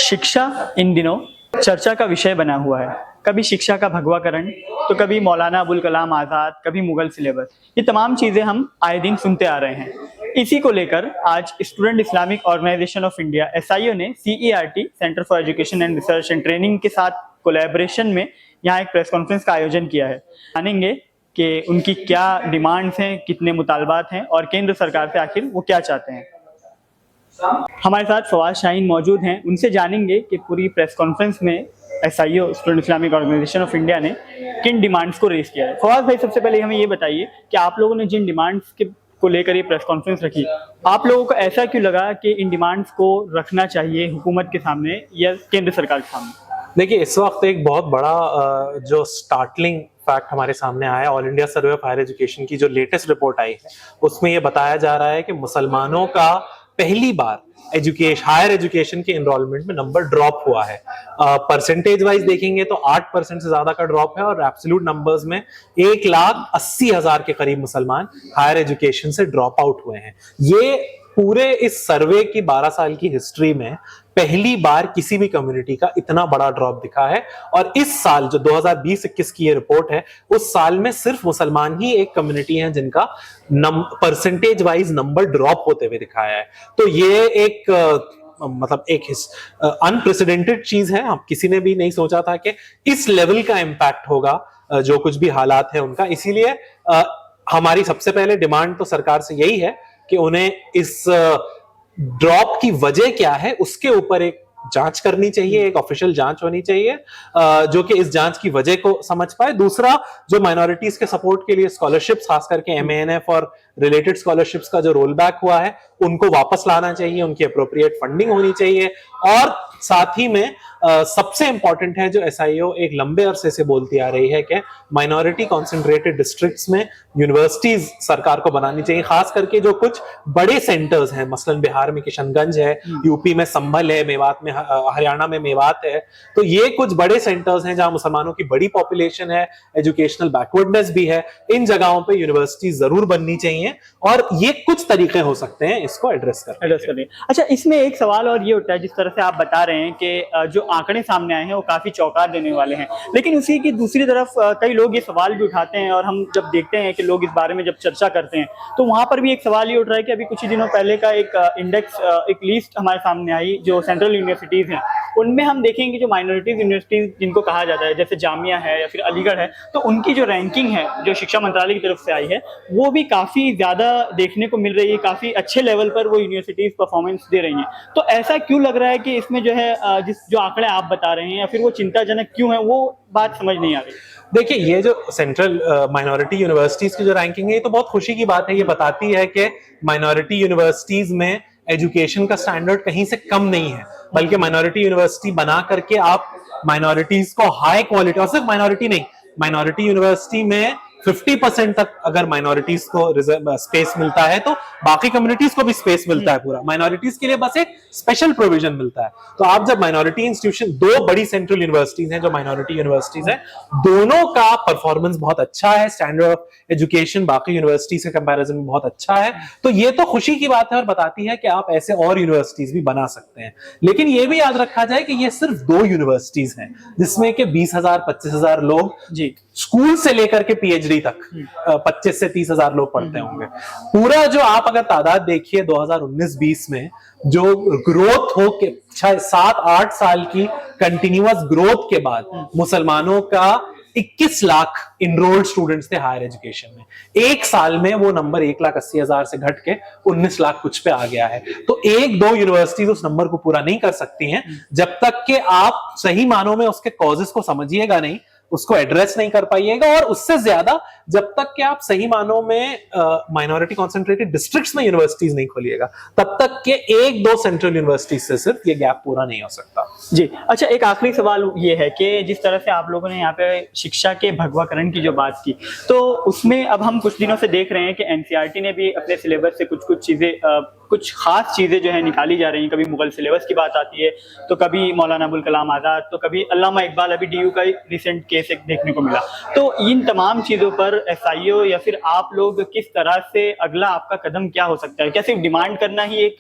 शिक्षा इन दिनों चर्चा का विषय बना हुआ है। कभी शिक्षा का भगवाकरण, तो कभी मौलाना अबुल कलाम आज़ाद, कभी मुगल सिलेबस। ये तमाम चीज़ें हम आए दिन सुनते आ रहे हैं। इसी को लेकर आज Student Islamic Organisation of India (SIO) ने CERT centre for education and research and training के साथ कोलैबोरेशन में यहाँ एक प्रेस कॉन्फ्रेंस का आयोजन किया है। जानेंगे कि उनकी क्या डिमांड्स हैं, कितने मुतालबात हैं और केंद्र सरकार से आखिर वो क्या चाहते हैं। हमारे साथ फवाद शाहीन मौजूद हैं, उनसे जानेंगे कि पूरी प्रेस कॉन्फ्रेंस में SIO Student Islamic Organisation of India ने किन डिमांड्स को रेज किया है। फवाद भाई, सबसे पहले हमें ये बताइए कि आप लोगों ने जिन डिमांड्स के को लेकर ये प्रेस कॉन्फ्रेंस रखी, आप लोगों को ऐसा क्यों लगा कि इन डिमांड्स को रखना चाहिए हुकूमत के सामने या केंद्र सरकार के सामने? देखिए, इस वक्त एक बहुत बड़ा जो स्टार्टलिंग फैक्ट हमारे सामने आया है। All India survey of higher education की जो लेटेस्ट रिपोर्ट आई है, उसमें ये बताया जा रहा है कि मुसलमानों का पहली बार हायर एजुकेशन के एनरोलमेंट में नंबर ड्रॉप हुआ है। परसेंटेज वाइज देखेंगे तो 8% से ज्यादा का ड्रॉप है और एब्सोल्यूट नंबर्स में 1,80,000 के करीब मुसलमान हायर एजुकेशन से ड्रॉप आउट हुए हैं। ये पूरे इस सर्वे की 12 साल की हिस्ट्री में पहली बार किसी भी कम्युनिटी का इतना बड़ा ड्रॉप दिखा है। और इस साल जो 2020-21 की ये रिपोर्ट है, उस साल में सिर्फ मुसलमान ही एक कम्युनिटी है जिनका परसेंटेज वाइज नंबर ड्रॉप होते हुए दिखाया है। तो ये एक मतलब एक अनप्रेसिडेंटेड चीज है। किसी ने भी नहीं सोचा था कि इस लेवल का इंपैक्ट होगा जो कुछ भी हालात है उनका। इसीलिए हमारी सबसे पहले डिमांड तो सरकार से यही है कि उन्हें इस ड्रॉप की वजह क्या है उसके ऊपर एक जांच करनी चाहिए, एक ऑफिशियल जांच होनी चाहिए जो कि इस जांच की वजह को समझ पाए। दूसरा, जो माइनॉरिटीज के सपोर्ट के लिए स्कॉलरशिप्स, खास करके MANF और रिलेटेड स्कॉलरशिप्स का जो रोल बैक हुआ है, उनको वापस लाना चाहिए, उनकी अप्रोप्रिएट फंडिंग होनी चाहिए। और साथ ही में सबसे इंपॉर्टेंट है, जो SIO एक लंबे अरसे से बोलती आ रही है कि माइनॉरिटी कॉन्सेंट्रेटेड डिस्ट्रिक्ट्स में यूनिवर्सिटीज सरकार को बनानी चाहिए। खास करके जो कुछ बड़े सेंटर्स हैं, मसलन बिहार में किशनगंज है, यूपी में संभल है, मेवात में हरियाणा में मेवात है, तो ये कुछ बड़े सेंटर्स हैं जहां मुसलमानों की बड़ी पॉपुलेशन है, एजुकेशनल बैकवर्डनेस भी है। इन जगहों पे यूनिवर्सिटी जरूर बननी चाहिए और ये कुछ तरीके हो सकते हैं इसको एड्रेस करने। अच्छा, इसमें एक सवाल और ये उठता है, जिस तरह से आप बता रहे हैं कि जो आंकड़े सामने आए हैं वो काफी चौंका देने वाले हैं, लेकिन उसी की दूसरी तरफ कई लोग ये सवाल भी उठाते हैं और हम जब देखते हैं कि लोग इस बारे में जब चर्चा करते हैं तो वहां पर भी एक सवाल ये उठ रहा है कि अभी कुछ ही दिनों पहले का एक इंडेक्स, एक लिस्ट हमारे सामने आई जो सेंट्रल यूनिवर्सिटीज हैं, उनमें हम देखेंगे जो माइनॉरिटीज यूनिवर्सिटीज जिनको कहा जाता है, जैसे जामिया है या फिर अलीगढ़ है, तो उनकी जो रैंकिंग है जो शिक्षा मंत्रालय की तरफ से आई है वो भी काफी ज्यादा देखने को मिल रही है। काफी अच्छे लेवल पर वो यूनिवर्सिटीज परफॉर्मेंस दे रही हैं। तो ऐसा क्यों लग रहा है कि इसमें जो है जो आंकड़े आप बता रहे हैं या फिर वो चिंताजनक क्यों है, वो बात समझ नहीं आ रही। देखिए, ये जो सेंट्रल माइनॉरिटी यूनिवर्सिटीज की जो रैंकिंग है, ये तो बहुत खुशी की बात है। ये बताती है कि माइनॉरिटी यूनिवर्सिटीज में एजुकेशन का स्टैंडर्ड कहीं से कम नहीं है, बल्कि माइनॉरिटी यूनिवर्सिटी बना करके आप माइनॉरिटीज को हाई क्वालिटी, और सिर्फ माइनॉरिटी नहीं, माइनॉरिटी यूनिवर्सिटी में 50% तक अगर माइनॉरिटीज को स्पेस मिलता है तो बाकी कम्युनिटीज को भी स्पेस मिलता है। पूरा माइनॉरिटीज के लिए बस एक स्पेशल प्रोविजन मिलता है। तो आप जब माइनॉरिटी इंस्टीट्यूशन, दो बड़ी सेंट्रल यूनिवर्सिटीज हैं जो माइनॉरिटी यूनिवर्सिटीज हैं, दोनों का परफॉर्मेंस बहुत अच्छा है, स्टैंडर्ड ऑफ एजुकेशन बाकी यूनिवर्सिटीज के कंपैरिजन में बहुत अच्छा है, तो ये तो खुशी की बात है और बताती है कि आप ऐसे और यूनिवर्सिटीज भी बना सकते हैं। लेकिन ये भी याद रखा जाए कि ये सिर्फ 2 यूनिवर्सिटीज हैं जिसमें के 20,000 25,000 लोग जी स्कूल से लेकर के PhD तक 25 से 30,000 लोग पढ़ते होंगे। पूरा जो आप अगर तादाद देखिए 2019-20 में जो ग्रोथ हो के 7-8 साल की कंटिन्यूअस ग्रोथ के बाद मुसलमानों का 21 लाख इनरोल्ड स्टूडेंट्स थे हायर एजुकेशन में। एक साल में वो नंबर 1,80,000 से घट के 19 लाख कुछ पे आ गया है। तो 1-2 यूनिवर्सिटीज उस नंबर को पूरा नहीं कर सकती हैं जब तक कि आप सही मानों में उसके कॉजेस को समझिएगा नहीं, उसको एड्रेस नहीं कर पाइएगा, और उससे ज्यादा जब तक कि आप सही मानों में माइनॉरिटी कॉन्सेंट्रेटेड डिस्ट्रिक्ट्स में यूनिवर्सिटीज नहीं खोलिएगा, तब तक के 1-2 सेंट्रल यूनिवर्सिटीज से सिर्फ ये गैप पूरा नहीं हो सकता। जी, अच्छा, एक आखिरी सवाल ये है कि जिस तरह से आप लोगों ने यहाँ पे शिक्षा के भगवाकरण की जो बात की, तो उसमें अब हम कुछ दिनों से देख रहे हैं कि NCERT ने भी अपने सिलेबस से कुछ चीजें, कुछ खास चीजें जो है निकाली जा रही हैं। कभी मुगल सिलेबस की बात आती है, तो कभी मौलाना अबुल कलाम आज़ाद, तो कभी अल्लामा इकबाल, अभी DU का रिसेंट केस केस एक देखने को मिला। तो इन तमाम चीज़ों पर एसआईओ या फिर आप लोग किस तरह से अगला आपका कदम क्या हो सकता है? क्या सिर्फ डिमांड करना ही एक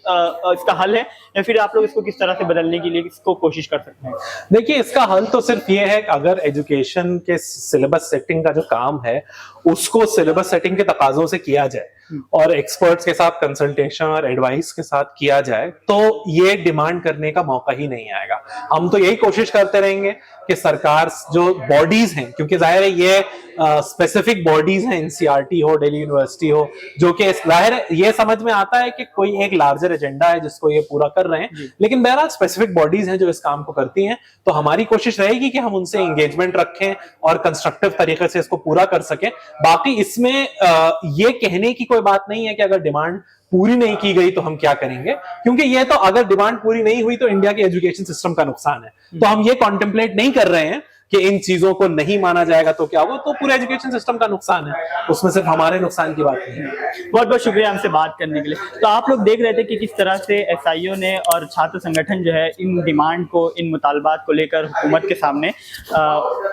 इसका हल है, या फिर आप लोग इसको किस तरह से बदलने के लिए इसको कोशिश कर सकते हैं? देखिए, इसका हल तो सिर्फ ये है कि अगर एजुकेशन के सिलेबस सेटिंग का जो काम है उसको सिलेबस सेटिंग के तकाजों से किया जाए और एक्सपर्ट्स के साथ कंसल्टेशन और एडवाइस के साथ किया जाए, तो ये डिमांड करने का मौका ही नहीं आएगा। हम तो यही कोशिश करते रहेंगे कि सरकार जो बॉडीज हैं, क्योंकि जाहिर है ये स्पेसिफिक बॉडीज हैं, एनसीईआरटी हो, दिल्ली यूनिवर्सिटी हो, जो कि जाहिर है ये समझ में आता है कि कोई एक लार्जर एजेंडा है जिसको ये पूरा कर रहे हैं, लेकिन बहरहाल स्पेसिफिक बॉडीज हैं जो इस काम को करती हैं। तो हमारी कोशिश रहेगी कि हम उनसे एंगेजमेंट रखें और कंस्ट्रक्टिव तरीके से इसको पूरा कर सकें। बाकी इसमें ये कहने की कोई बात नहीं है कि अगर डिमांड पूरी नहीं की गई तो हम क्या करेंगे, क्योंकि ये तो अगर डिमांड पूरी नहीं हुई तो इंडिया के एजुकेशन सिस्टम का नुकसान है। तो हम ये कॉन्टेम्पलेट नहीं कर रहे हैं कि इन चीजों को नहीं माना जाएगा तो क्या होगा, तो पूरे एजुकेशन सिस्टम का नुकसान है, उसमें सिर्फ हमारे नुकसान की बात नहीं है। बहुत बहुत शुक्रिया हमसे बात करने के लिए। तो आप लोग देख रहे थे कि किस तरह से एसआईओ ने और छात्र संगठन जो है इन डिमांड को, इन मुतालबात को लेकर हुकूमत के सामने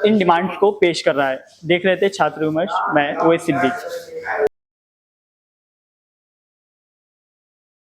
इन डिमांड्स को पेश कर रहा है। देख रहे थे छात्र विमर्श, मैं ओवैस सिद्दीक।